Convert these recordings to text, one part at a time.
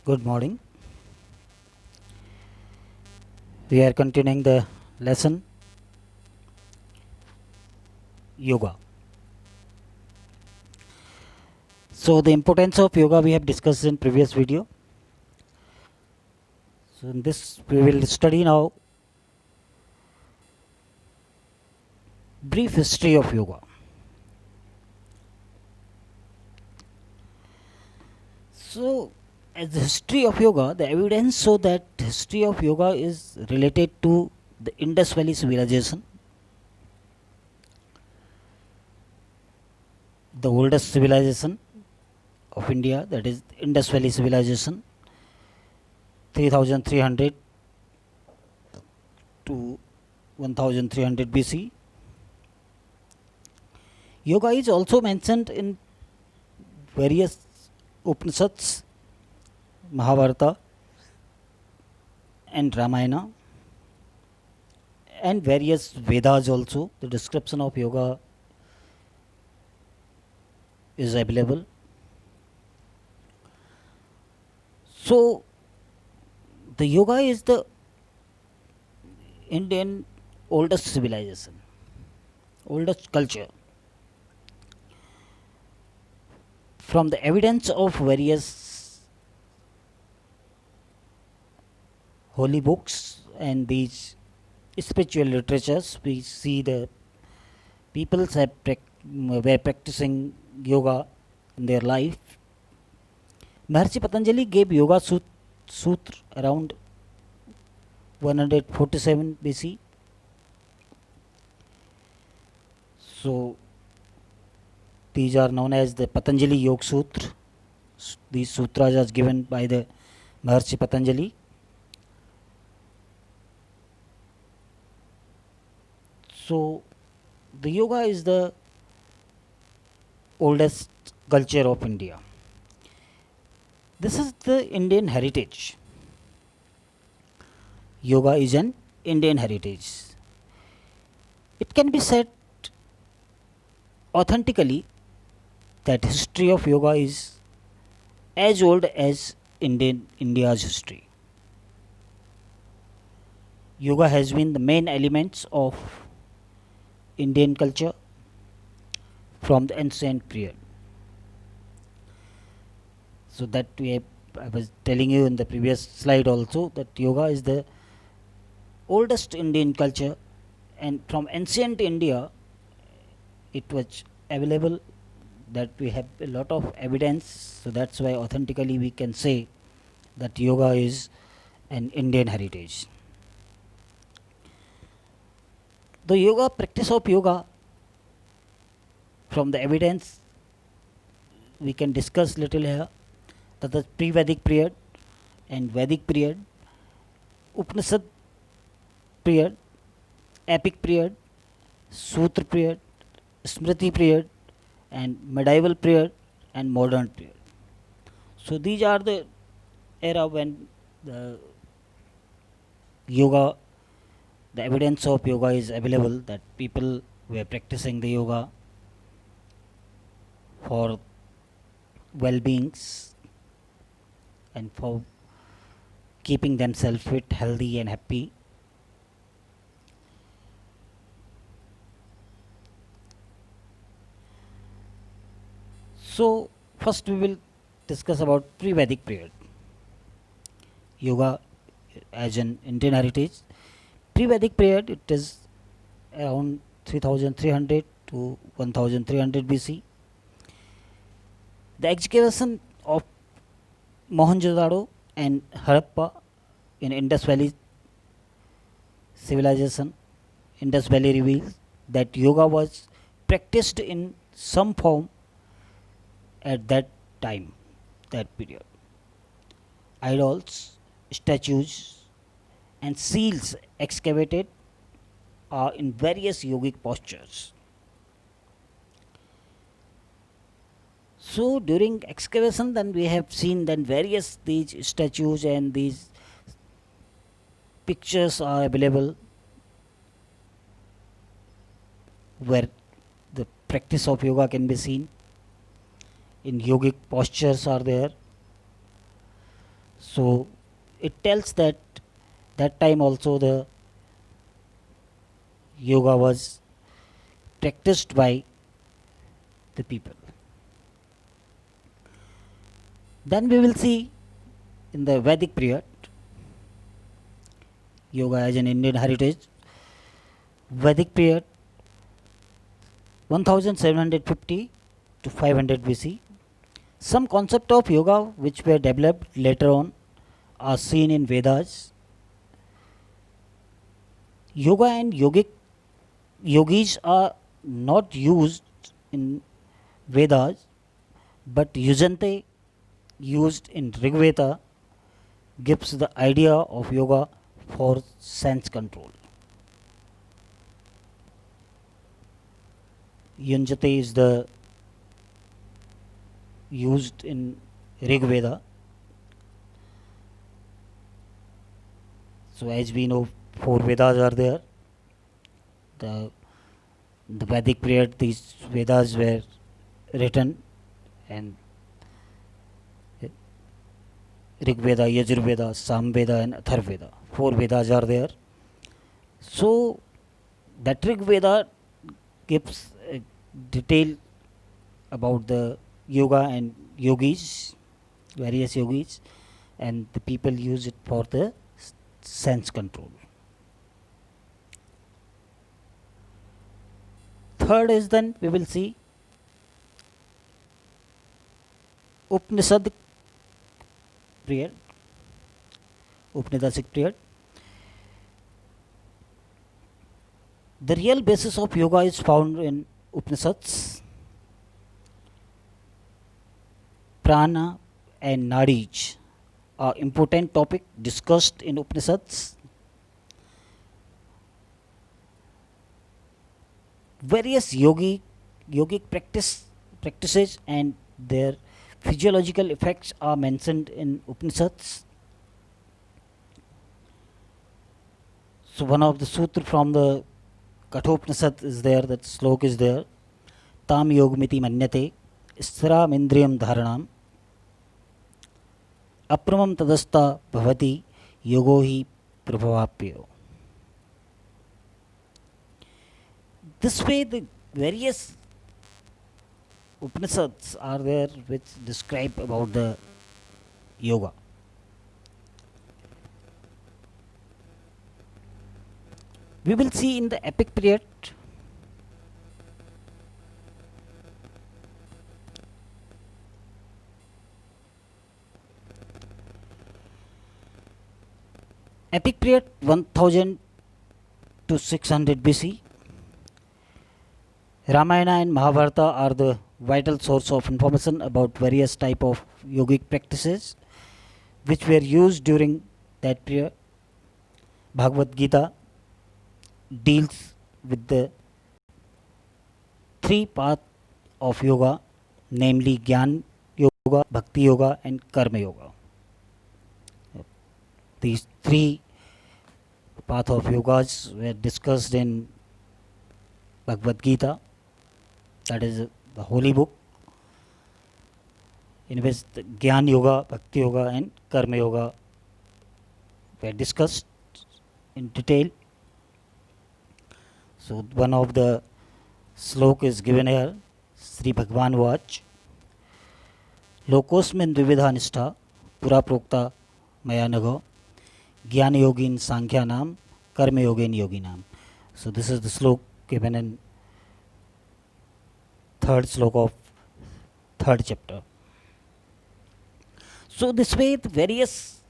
Good morning. We are continuing the lesson yoga. So the importance of yoga we have discussed in previous video. So in this we will study now brief history of yoga. So as the history of yoga, the evidence show that history of yoga is related to the Indus Valley civilization, the oldest civilization of India, that is Indus Valley civilization, 3300 to 1300 BC. Yoga is also mentioned in various Upanishads, Mahabharata, and Ramayana, and various Vedas also. The description of yoga is available. So, the yoga is the Indian oldest civilization, oldest culture. From the evidence of various holy books and these spiritual literatures, we see the people were practicing yoga in their life. Maharshi Patanjali gave Yoga Sutra around 147 BC. So these are known as the Patanjali Yoga Sutra. These sutras are given by the Maharshi Patanjali. So the yoga is the oldest culture of India. This is the Indian heritage. Yoga is an Indian heritage. It can be said authentically that history of yoga is as old as India's history. Yoga has been the main elements of Indian culture from the ancient period. So that I was telling you in the previous slide also that yoga is the oldest Indian culture, and from ancient India it was available, that we have a lot of evidence. So that's why authentically we can say that yoga is an Indian heritage. The yoga practice of yoga, from the evidence we can discuss little here, that the pre-Vedic period and Vedic period, Upanishad period, epic period, Sutra period, Smriti period, and medieval period and modern period. So these are the era when the yoga, the evidence of yoga is available, that people were practicing the yoga for well-beings and for keeping themselves fit, healthy and happy. So first we will discuss about pre-Vedic period. Yoga as an Indian heritage. Pre-Vedic period, it is around 3300 to 1300 BC. The excavation of Mohenjo-daro and Harappa in Indus Valley civilization, Indus Valley reveals that yoga was practiced in some form at that time, that period. Idols, statues, and seals excavated are in various yogic postures. So during excavation, then we have seen then various these statues and these pictures are available where the practice of yoga can be seen. In yogic postures are there. So it tells that that time also the yoga was practiced by the people. Then we will see in the Vedic period yoga as an Indian heritage. Vedic period 1750 to 500 BC. Some concept of yoga which were developed later on are seen in Vedas. Yoga and yogis are not used in Vedas, but yujante used in Rig Veda gives the idea of yoga for sense control. Yunjate is the used in Rig Veda. So as we know, 4 Vedas are there. The Vedic period, these Vedas were written, and Rig Veda, Yajur Veda, Sam Veda, and Athar Veda. 4 Vedas are there. So that Rig Veda gives a detail about the yoga and yogis, various yogis, and the people use it for the sense control. Third is then we will see Upanishad period, Upanishadic period. The real basis of yoga is found in Upanishads. Prana and Nadis are important topic discussed in Upanishads. Various yogic practices and their physiological effects are mentioned in Upanishads. So one of the sutra from the Kathopanishad is there, that slok is there. Tam yogmiti manyate sthiram indriyam dharanam apramam tadasta bhavati yogo hi prabhavapyo. This way the various Upanishads are there which describe about the yoga. We will see in the epic period epic period 1000 to 600 BC. Ramayana and Mahabharata are the vital source of information about various type of yogic practices which were used during that period. Bhagavad Gita deals with the 3 paths of yoga, namely Gyan Yoga, Bhakti Yoga, and Karma Yoga. These 3 paths of yogas were discussed in Bhagavad Gita, that is the holy book, in which the Gyan Yoga, Bhakti Yoga, and Karma Yoga were discussed in detail. So one of the slok is given here. Sri Bhagwan Vach Lokosmin Dvividha Nishtha Pura Prokta Maya Nago Jnana Yogin Sankhya Nam Karma Yogin Yogi Nam. So this is the slok given in third slok of third chapter. So this way the various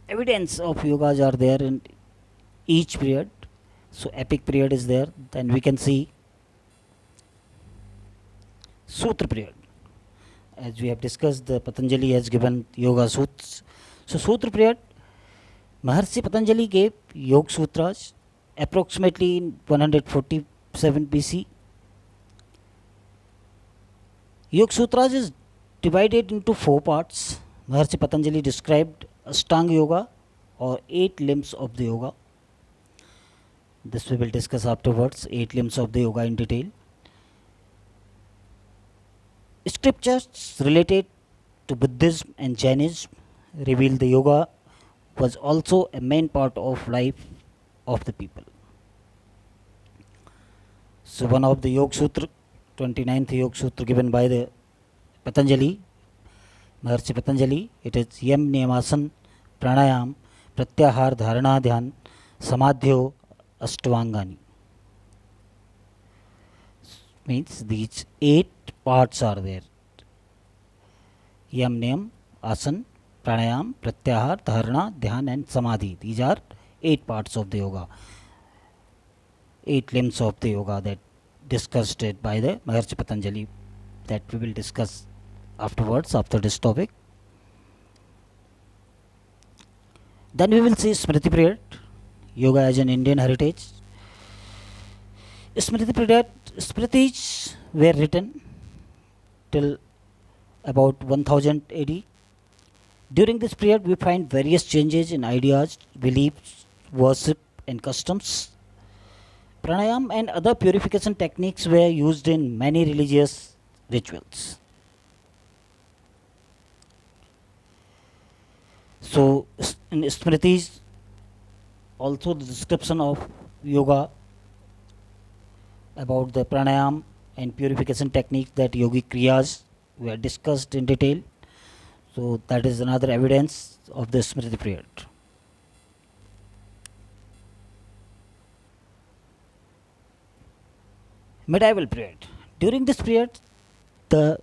evidence of yogas are there in each period. So epic period is there. Then we can see Sutra period. As we have discussed, the Patanjali has given Yoga Sutras. So Sutra period, Maharshi Patanjali gave Yoga Sutras approximately in 147 BC. Yoga Sutras is divided into 4 parts. Maharshi Patanjali described Ashtanga Yoga or 8 limbs of the yoga. This we will discuss afterwards, 8 limbs of the yoga in detail. Scriptures related to Buddhism and Jainism revealed the yoga was also a main part of life of the people. So one of the Yoga Sutra, 29th Yoga Sutra given by the Patanjali, Maharshi Patanjali, it is Yam Niyamasana Pranayam Pratyahar Dharana Dhyan Samadhyo Ashtavangani. Means these 8 parts are there. Yam Niyam, Asan, Pranayam, Pratyahar, Dharana, Dhyan and Samadhi. These are 8 parts of the yoga. 8 limbs of the yoga that discussed it by the Maharshi Patanjali, that we will discuss afterwards after this topic. Then we will see Smriti period, yoga as an Indian heritage. Smriti period, Smritis were written till about 1000 AD. During this period, we find various changes in ideas, beliefs, worship, and customs. Pranayam and other purification techniques were used in many religious rituals. So, in Smritis, also the description of yoga about the pranayam and purification techniques, that yogic kriyas were discussed in detail. So that is another evidence of the Smriti period. Medieval period. During this period, the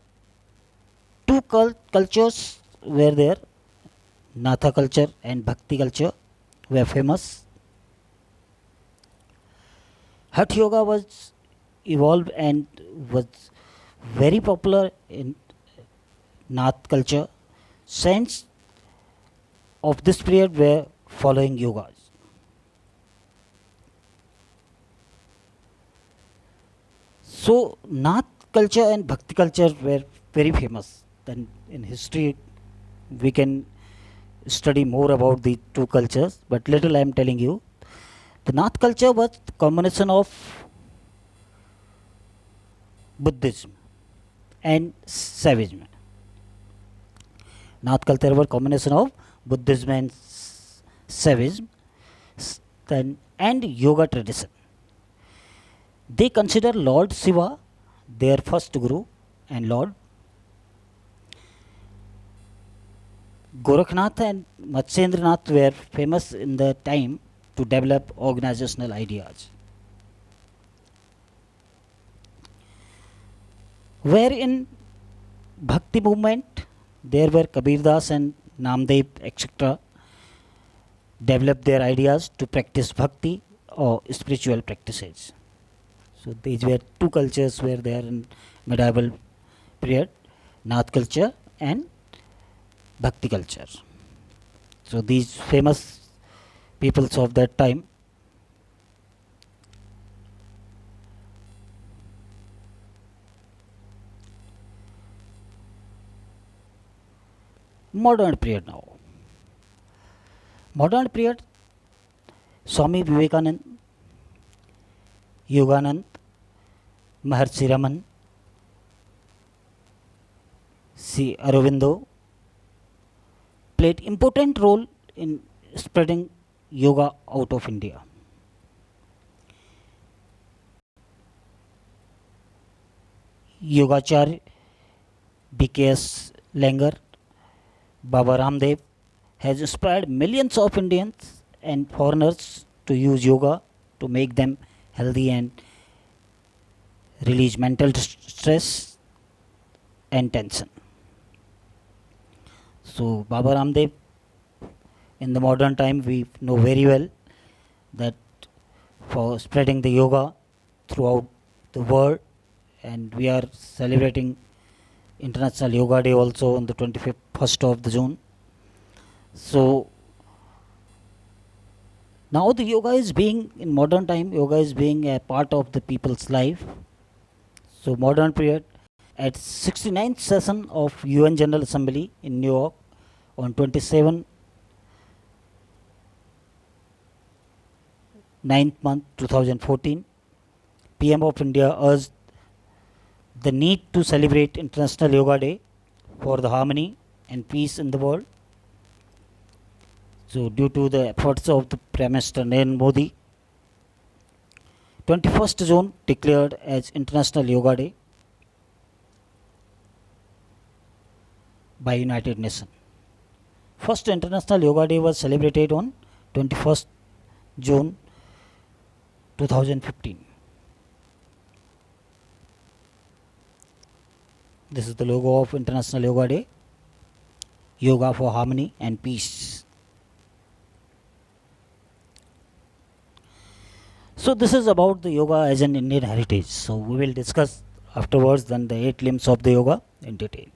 two cultures were there. Natha culture and Bhakti culture were famous. Hatha yoga was evolved and was very popular in Nath culture. Saints of this period were following yogas. So Nath culture and Bhakti culture were very famous. Then in history we can study more about the two cultures, but little I am telling you. The Nath culture was the combination of Buddhism and Saivism. Nath culture was combination of Buddhism and Saivism and yoga tradition. They consider Lord Shiva their first guru and Lord. Gorakhnath and Matsyendranath were famous in the time to develop organizational ideas. Where in Bhakti movement, there were Kabir Das and Namdev, etc., developed their ideas to practice bhakti or spiritual practices. So these were two cultures were there in medieval period, Nath culture and Bhakti culture. So these famous peoples of that time. Modern period now. Modern period, Swami Vivekanand, Yoganand, Maharshi Raman, C. Aurobindo played important role in spreading yoga out of India. Yogacharya B.K.S. Langer, Baba Ramdev has inspired millions of Indians and foreigners to use yoga to make them healthy and release mental stress and tension. So Baba Ramdev, in the modern time we know very well that for spreading the yoga throughout the world, and we are celebrating International Yoga Day also on the 21st of June. So now the yoga is being, in modern time, yoga is being a part of the people's life. So modern period, at 69th session of UN General Assembly in New York on 27 9th month 2014, PM of India urged the need to celebrate International Yoga Day for the harmony and peace in the world. So, due to the efforts of the Prime Minister Narendra Modi, 21st June declared as International Yoga Day by United Nations. First International Yoga Day was celebrated on 21st June 2015. This is the logo of International Yoga Day, Yoga for Harmony and Peace. So this is about the yoga as an Indian heritage. So we will discuss afterwards then the 8 limbs of the yoga in detail.